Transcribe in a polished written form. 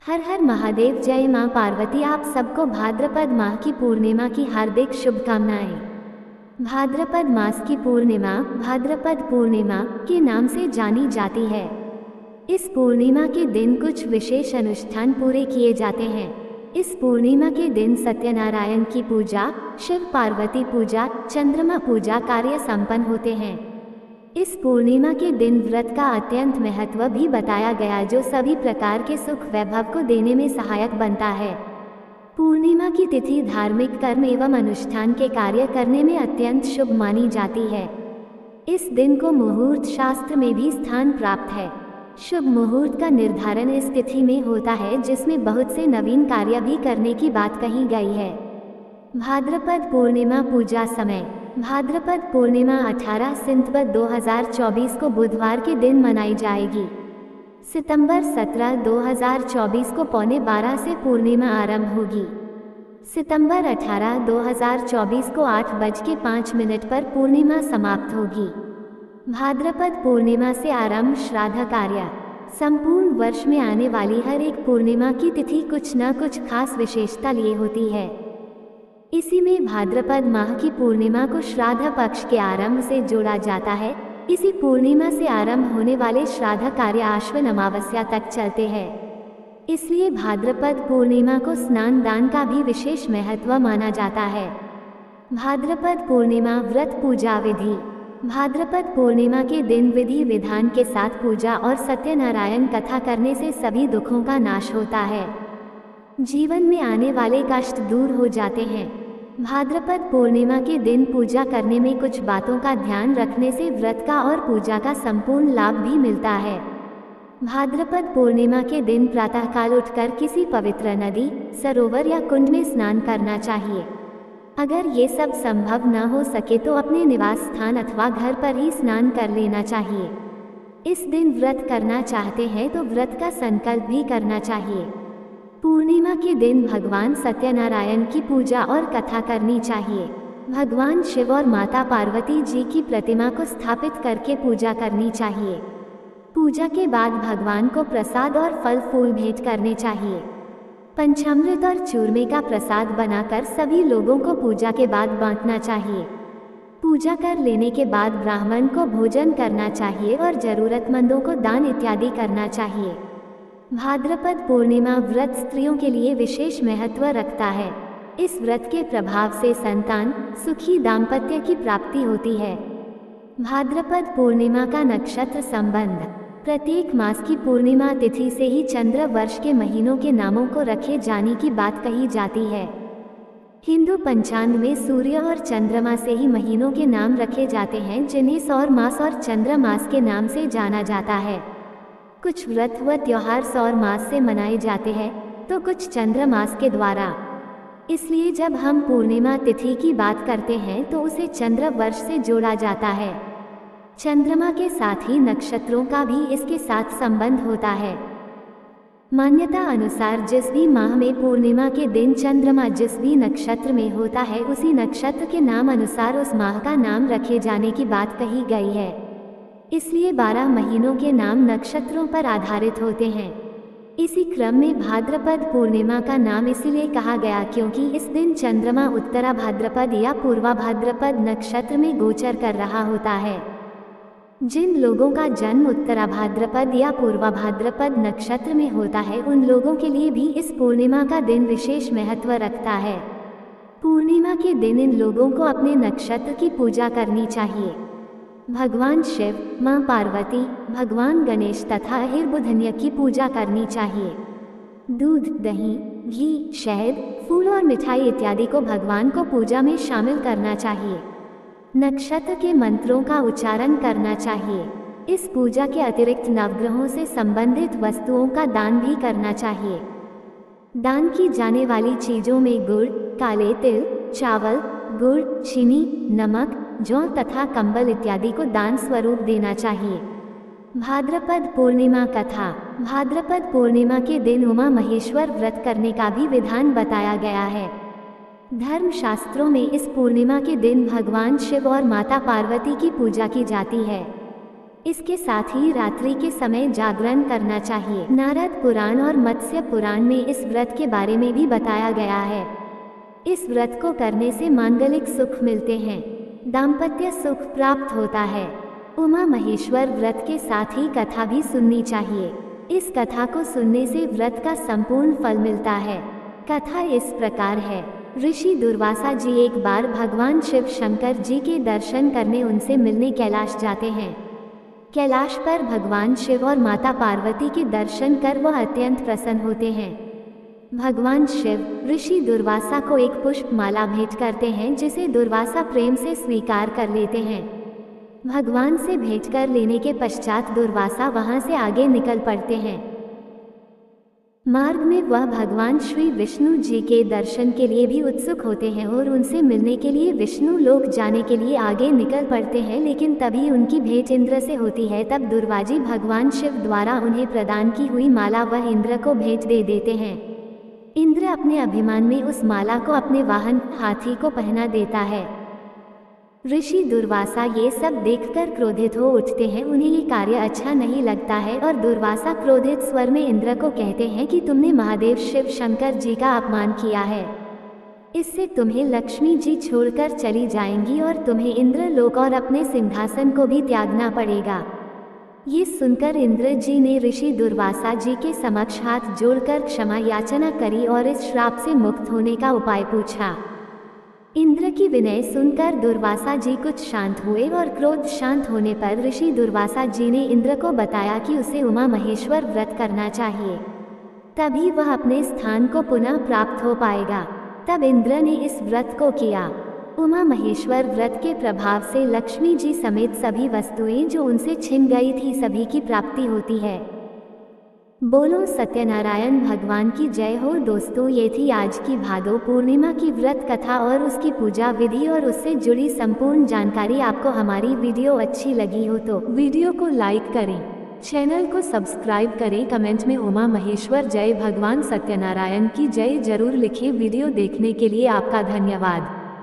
हर हर महादेव। जय मां पार्वती। आप सबको भाद्रपद माह की पूर्णिमा की हार्दिक शुभकामनाएं। भाद्रपद मास की पूर्णिमा भाद्रपद पूर्णिमा के नाम से जानी जाती है। इस पूर्णिमा के दिन कुछ विशेष अनुष्ठान पूरे किए जाते हैं। इस पूर्णिमा के दिन सत्यनारायण की पूजा, शिव पार्वती पूजा, चंद्रमा पूजा कार्य संपन्न होते हैं। इस पूर्णिमा के दिन व्रत का अत्यंत महत्व भी बताया गया, जो सभी प्रकार के सुख वैभव को देने में सहायक बनता है। पूर्णिमा की तिथि धार्मिक कर्म एवं अनुष्ठान के कार्य करने में अत्यंत शुभ मानी जाती है। इस दिन को मुहूर्त शास्त्र में भी स्थान प्राप्त है। शुभ मुहूर्त का निर्धारण इस तिथि में होता है, जिसमें बहुत से नवीन कार्य भी करने की बात कही गई है। भाद्रपद पूर्णिमा पूजा समय। भाद्रपद पूर्णिमा 18 सितंबर 2024 को बुधवार के दिन मनाई जाएगी। सितंबर 17, 2024 को 11:15 से पूर्णिमा आरंभ होगी। सितंबर 18, 2024 को 8:05 पर पूर्णिमा समाप्त होगी। भाद्रपद पूर्णिमा से आरंभ श्राद्ध कार्य। संपूर्ण वर्ष में आने वाली हर एक पूर्णिमा की तिथि कुछ न कुछ खास विशेषता लिए होती है। इसी में भाद्रपद माह की पूर्णिमा को श्राद्ध पक्ष के आरंभ से जोड़ा जाता है। इसी पूर्णिमा से आरंभ होने वाले श्राद्ध कार्य आश्विन अमावस्या तक चलते हैं। इसलिए भाद्रपद पूर्णिमा को स्नान दान का भी विशेष महत्व माना जाता है। भाद्रपद पूर्णिमा व्रत पूजा विधि। भाद्रपद पूर्णिमा के दिन विधि विधान के साथ पूजा और सत्यनारायण कथा करने से सभी दुखों का नाश होता है। जीवन में आने वाले कष्ट दूर हो जाते हैं। भाद्रपद पूर्णिमा के दिन पूजा करने में कुछ बातों का ध्यान रखने से व्रत का और पूजा का संपूर्ण लाभ भी मिलता है। भाद्रपद पूर्णिमा के दिन प्रातःकाल उठकर किसी पवित्र नदी, सरोवर या कुंड में स्नान करना चाहिए। अगर ये सब संभव न हो सके तो अपने निवास स्थान अथवा घर पर ही स्नान कर लेना चाहिए। इस दिन व्रत करना चाहते हैं तो व्रत का संकल्प भी करना चाहिए। पूर्णिमा के दिन भगवान सत्यनारायण की पूजा और कथा करनी चाहिए। भगवान शिव और माता पार्वती जी की प्रतिमा को स्थापित करके पूजा करनी चाहिए। पूजा के बाद भगवान को प्रसाद और फल फूल भेंट करने चाहिए। पंचामृत और चूरमे का प्रसाद बनाकर सभी लोगों को पूजा के बाद बांटना चाहिए। पूजा कर लेने के बाद ब्राह्मण को भोजन करना चाहिए और जरूरतमंदों को दान इत्यादि करना चाहिए। भाद्रपद पूर्णिमा व्रत स्त्रियों के लिए विशेष महत्व रखता है। इस व्रत के प्रभाव से संतान, सुखी दाम्पत्य की प्राप्ति होती है। भाद्रपद पूर्णिमा का नक्षत्र संबंध। प्रत्येक मास की पूर्णिमा तिथि से ही चंद्र वर्ष के महीनों के नामों को रखे जाने की बात कही जाती है। हिंदू पंचांग में सूर्य और चंद्रमा से ही महीनों के नाम रखे जाते हैं, जिन्हें सौर मास और चंद्र मास के नाम से जाना जाता है। कुछ व्रत व त्योहार सौर मास से मनाए जाते हैं तो कुछ चंद्र मास के द्वारा। इसलिए जब हम पूर्णिमा तिथि की बात करते हैं तो उसे चंद्र वर्ष से जोड़ा जाता है। चंद्रमा के साथ ही नक्षत्रों का भी इसके साथ संबंध होता है। मान्यता अनुसार जिस भी माह में पूर्णिमा के दिन चंद्रमा जिस भी नक्षत्र में होता है, उसी नक्षत्र के नाम अनुसार उस माह का नाम रखे जाने की बात कही गई है। इसलिए 12 महीनों के नाम नक्षत्रों पर आधारित होते हैं। इसी क्रम में भाद्रपद पूर्णिमा का नाम इसीलिए कहा गया क्योंकि इस दिन चंद्रमा उत्तरा भाद्रपद या पूर्वा भाद्रपद नक्षत्र में गोचर कर रहा होता है। जिन लोगों का जन्म उत्तरा भाद्रपद या पूर्वा भाद्रपद नक्षत्र में होता है, उन लोगों के लिए भी इस पूर्णिमा का दिन विशेष महत्व रखता है। पूर्णिमा के दिन इन लोगों को अपने नक्षत्र की पूजा करनी चाहिए। भगवान शिव, मां पार्वती, भगवान गणेश तथा हिरबुधन्य की पूजा करनी चाहिए। दूध, दही, घी, शहद, फूल और मिठाई इत्यादि को भगवान को पूजा में शामिल करना चाहिए। नक्षत्र के मंत्रों का उच्चारण करना चाहिए। इस पूजा के अतिरिक्त नवग्रहों से संबंधित वस्तुओं का दान भी करना चाहिए। दान की जाने वाली चीजों में गुड़, काले तिल, चावल, गुड़, चीनी, नमक, जौ तथा कंबल इत्यादि को दान स्वरूप देना चाहिए। भाद्रपद पूर्णिमा कथा। भाद्रपद पूर्णिमा के दिन उमा महेश्वर व्रत करने का भी विधान बताया गया है। धर्म शास्त्रों में इस पूर्णिमा के दिन भगवान शिव और माता पार्वती की पूजा की जाती है। इसके साथ ही रात्रि के समय जागरण करना चाहिए। नारद पुराण और मत्स्य पुराण में इस व्रत के बारे में भी बताया गया है। इस व्रत को करने से मांगलिक सुख मिलते हैं, दाम्पत्य सुख प्राप्त होता है। उमा महेश्वर व्रत के साथ ही कथा भी सुननी चाहिए। इस कथा को सुनने से व्रत का संपूर्ण फल मिलता है। कथा इस प्रकार है। ऋषि दुर्वासा जी एक बार भगवान शिव शंकर जी के दर्शन करने उनसे मिलने कैलाश जाते हैं। कैलाश पर भगवान शिव और माता पार्वती के दर्शन कर वह अत्यंत प्रसन्न होते हैं। भगवान शिव ऋषि दुर्वासा को एक पुष्प माला भेंट करते हैं, जिसे दुर्वासा प्रेम से स्वीकार कर लेते हैं। भगवान से भेंट कर लेने के पश्चात दुर्वासा वहां से आगे निकल पड़ते हैं। मार्ग में वह भगवान श्री विष्णु जी के दर्शन के लिए भी उत्सुक होते हैं और उनसे मिलने के लिए विष्णु लोक जाने के लिए आगे निकल पड़ते हैं, लेकिन तभी उनकी भेंट इंद्र से होती है। तब दुर्वाजी भगवान शिव द्वारा उन्हें प्रदान की हुई माला वह इंद्र को भेंट दे देते हैं। इंद्र अपने अभिमान में उस माला को अपने वाहन हाथी को पहना देता है। ऋषि दुर्वासा ये सब देखकर क्रोधित हो उठते हैं। उन्हें ये कार्य अच्छा नहीं लगता है और दुर्वासा क्रोधित स्वर में इंद्र को कहते हैं कि तुमने महादेव शिव शंकर जी का अपमान किया है। इससे तुम्हें लक्ष्मी जी छोड़कर चली जाएंगी और तुम्हें इंद्र लोक और अपने सिंहासन को भी त्यागना पड़ेगा। ये सुनकर इंद्र जी ने ऋषि दुर्वासा जी के समक्ष हाथ जोड़कर क्षमा याचना करी और इस श्राप से मुक्त होने का उपाय पूछा। इंद्र की विनय सुनकर दुर्वासा जी कुछ शांत हुए और क्रोध शांत होने पर ऋषि दुर्वासा जी ने इंद्र को बताया कि उसे उमा महेश्वर व्रत करना चाहिए, तभी वह अपने स्थान को पुनः प्राप्त हो पाएगा। तब इंद्र ने इस व्रत को किया। उमा महेश्वर व्रत के प्रभाव से लक्ष्मी जी समेत सभी वस्तुएं जो उनसे छिन गई थी सभी की प्राप्ति होती है। बोलो सत्यनारायण भगवान की जय हो। दोस्तों, ये थी आज की भादो पूर्णिमा की व्रत कथा और उसकी पूजा विधि और उससे जुड़ी संपूर्ण जानकारी। आपको हमारी वीडियो अच्छी लगी हो तो वीडियो को लाइक करें, चैनल को सब्सक्राइब करें, कमेंट में उमा महेश्वर जय भगवान सत्यनारायण की जय जरूर लिखें। वीडियो देखने के लिए आपका धन्यवाद।